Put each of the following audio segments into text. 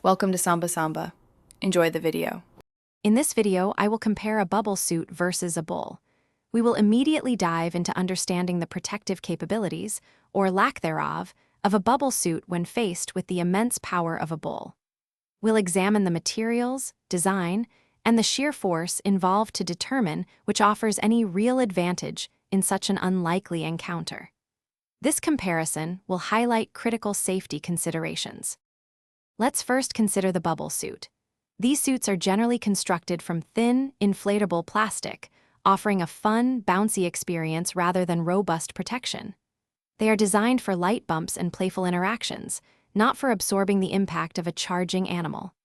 Welcome to Samba Samba. Enjoy the video. In this video, I will compare a bubble suit versus a bull. We will immediately dive into understanding the protective capabilities, or lack thereof, of a bubble suit when faced with the immense power of a bull. We'll examine the materials, design, and the sheer force involved to determine which offers any real advantage in such an unlikely encounter. This comparison will highlight critical safety considerations. Let's first consider the bubble suit. These suits are generally constructed from thin, inflatable plastic, offering a fun, bouncy experience rather than robust protection. They are designed for light bumps and playful interactions, not for absorbing the impact of a charging animal.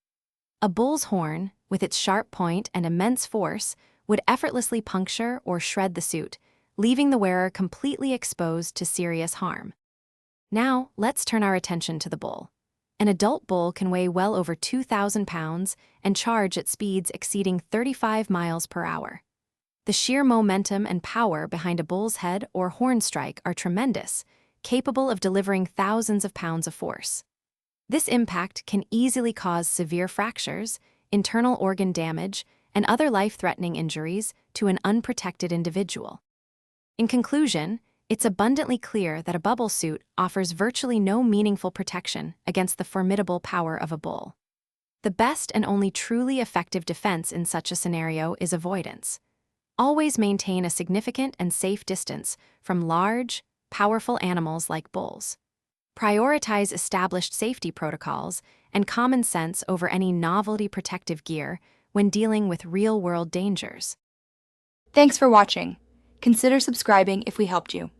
A bull's horn, with its sharp point and immense force, would effortlessly puncture or shred the suit, leaving the wearer completely exposed to serious harm. Now, let's turn our attention to the bull. An adult bull can weigh well over 2,000 pounds and charge at speeds exceeding 35 miles per hour. The sheer momentum and power behind a bull's head or horn strike are tremendous, capable of delivering thousands of pounds of force. This impact can easily cause severe fractures, internal organ damage, and other life-threatening injuries to an unprotected individual. In conclusion, it's abundantly clear that a bubble suit offers virtually no meaningful protection against the formidable power of a bull. The best and only truly effective defense in such a scenario is avoidance. Always maintain a significant and safe distance from large, powerful animals like bulls. Prioritize established safety protocols and common sense over any novelty protective gear when dealing with real-world dangers. Thanks for watching. Consider subscribing if we helped you.